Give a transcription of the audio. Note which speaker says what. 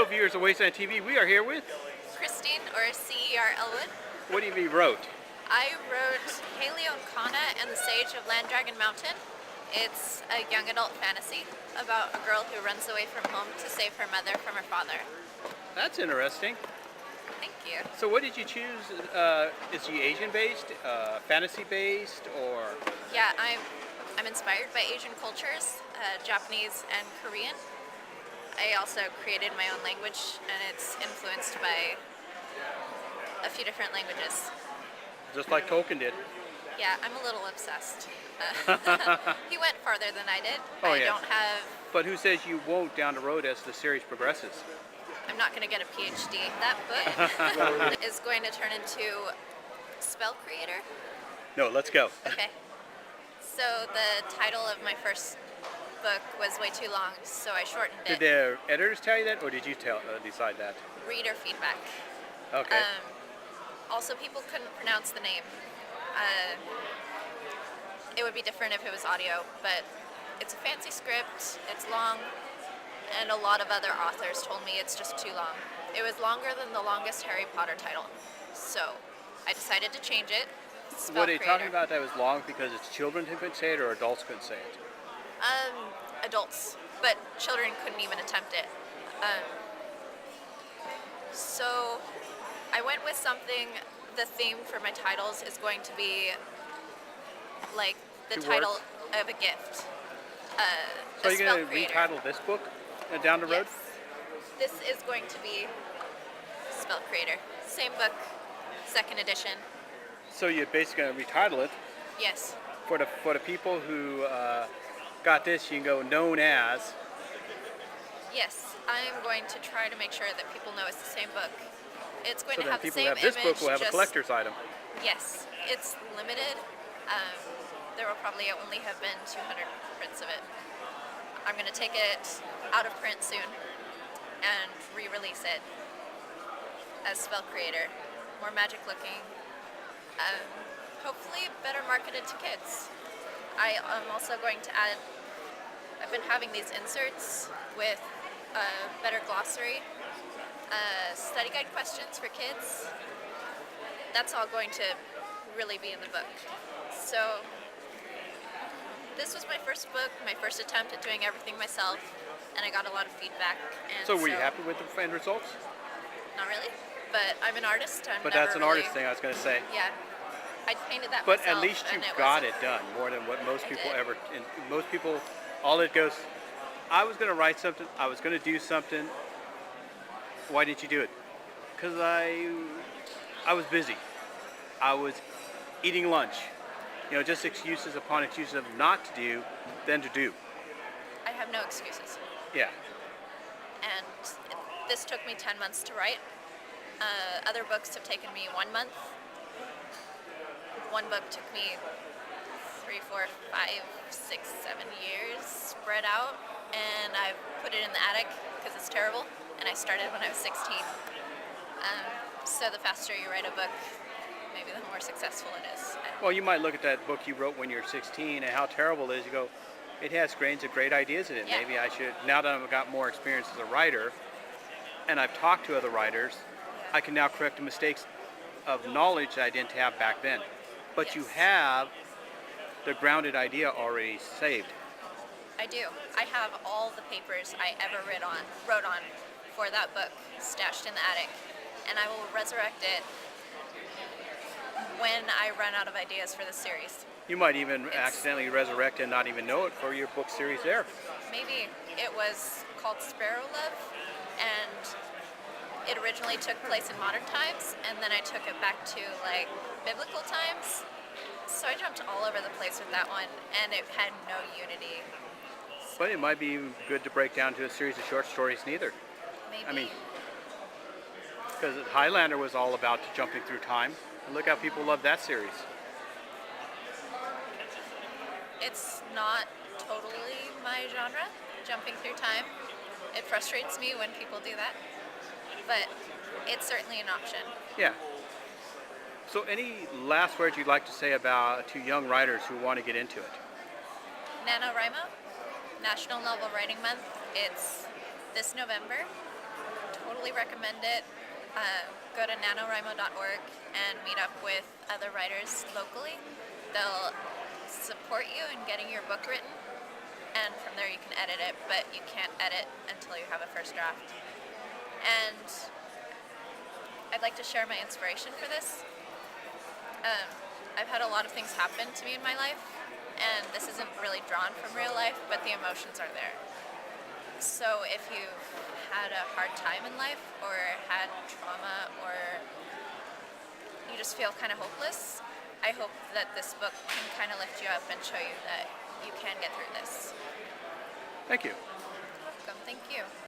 Speaker 1: Hello, viewers of Wasteland TV. We are here with...
Speaker 2: Christine, or C.E.R. Ellwood.
Speaker 1: What do you mean wrote?
Speaker 2: I wrote Haylee on Kahnuh and the Sage of Land Dragon Mountain. It's a young adult fantasy about a girl who runs away from home to save her mother from her father.
Speaker 1: That's interesting.
Speaker 2: Thank you.
Speaker 1: So what did you choose? Is she Asian-based, fantasy-based, or...?
Speaker 2: Yeah, I'm inspired by Asian cultures, Japanese and Korean. I also created my own language, and it's influenced by a few different languages.
Speaker 1: Just like Tolkien did.
Speaker 2: Yeah, I'm a little obsessed. He went farther than I did.
Speaker 1: Oh,
Speaker 2: I
Speaker 1: yes.
Speaker 2: don't have...
Speaker 1: But who says you won't down the road as the series progresses?
Speaker 2: I'm not going to get a PhD. That book is going to turn into Spell Creator.
Speaker 1: No, let's go.
Speaker 2: Okay. So the title of my first book was way too long, so I shortened it.
Speaker 1: Did the editors tell you that, or did you decide that?
Speaker 2: Reader feedback.
Speaker 1: Okay.
Speaker 2: Also, people couldn't pronounce the name. It would be different if it was audio, but it's a fancy script, it's long, and a lot of other authors told me it's just too long. It was longer than the longest Harry Potter title, so I decided to change it. Spell
Speaker 1: What are you
Speaker 2: Creator.
Speaker 1: talking about that was long because it's children who could say it or adults couldn't say it?
Speaker 2: Adults, but children couldn't even attempt it. So I went with something, the theme for my titles is going to be like the
Speaker 1: Two
Speaker 2: title
Speaker 1: words?
Speaker 2: of a gift.
Speaker 1: So
Speaker 2: a
Speaker 1: you're
Speaker 2: Spell
Speaker 1: going to
Speaker 2: Creator.
Speaker 1: retitle this book down the road?
Speaker 2: Yes. This is going to be Spell Creator. Same book, second edition.
Speaker 1: So you're basically going to retitle it.
Speaker 2: Yes.
Speaker 1: For the people who got this, you can go known as.
Speaker 2: Yes, I'm going to try to make sure that people know it's the same book. It's going
Speaker 1: So
Speaker 2: to
Speaker 1: then
Speaker 2: have the
Speaker 1: people
Speaker 2: same
Speaker 1: who have this
Speaker 2: image.
Speaker 1: book will have a collector's item.
Speaker 2: Yes, it's limited. There will probably only have been 200 prints of it. I'm going to take it out of print soon and re-release it as Spell Creator. More magic looking. Hopefully better marketed to kids. I am also going to add, I've been having these inserts with a better glossary, study guide questions for kids. That's all going to really be in the book. So this was my first book, my first attempt at doing everything myself, and I got a lot of feedback. And
Speaker 1: So were you happy with the end results?
Speaker 2: Not really, but I'm an artist.
Speaker 1: But that's an artist thing I was going to say.
Speaker 2: Yeah, I painted that
Speaker 1: But
Speaker 2: myself.
Speaker 1: at least you
Speaker 2: and
Speaker 1: got it done more than what most people
Speaker 2: did.
Speaker 1: ever. And most people, all it goes, I was going to write something, I was going to do something. Why didn't you do it? Because I was busy. I was eating lunch. You know, just excuses upon excuses of not to do, than to do.
Speaker 2: I have no excuses.
Speaker 1: Yeah.
Speaker 2: And this took me 10 months to write. Other books have taken me 1 month. One book took me 3, 4, 5, 6, 7 years spread out, and I put it in the attic because it's terrible, and I started when I was 16. So the faster you write a book, maybe the more successful it is.
Speaker 1: Well, you might look at that book you wrote when you're 16 and how terrible it is. You go, it has grains of great ideas in it.
Speaker 2: Yeah.
Speaker 1: Maybe I should, now that I've got more experience as a writer, and I've talked to other writers, I can now correct the mistakes of knowledge that I didn't have back then. But you
Speaker 2: Yes.
Speaker 1: have the grounded idea already saved.
Speaker 2: I do. I have all the papers I ever wrote on for that book stashed in the attic, and I will resurrect it when I run out of ideas for the series.
Speaker 1: You might even accidentally resurrect and not even know it for your book series there.
Speaker 2: Maybe. It was called Sparrow Love, and it originally took place in modern times, and then I took it back to like biblical times. So I jumped all over the place with that one, and it had no unity.
Speaker 1: But it might be good to break down to a series of short stories neither.
Speaker 2: Maybe.
Speaker 1: I mean, because Highlander was all about jumping through time. And look how people love that series.
Speaker 2: It's not totally my genre, jumping through time. It frustrates me when people do that, but it's certainly an option.
Speaker 1: Yeah. So any last words you'd like to say about to young writers who want to get into it?
Speaker 2: NaNoWriMo, National Novel Writing Month. It's this November totally recommend it. Go to nanowrimo.org and meet up with other writers locally. They'll support you in getting your book written, and from there you can edit it, but you can't edit until you have a first draft. And I'd like to share my inspiration for this. I've had a lot of things happen to me in my life, and this isn't really drawn from real life, but the emotions are there. So if you've had a hard time in life, or had trauma, or you just feel kind of hopeless, I hope that this book can kind of lift you up and show you that you can get through this.
Speaker 1: Thank you.
Speaker 2: Welcome. Thank you.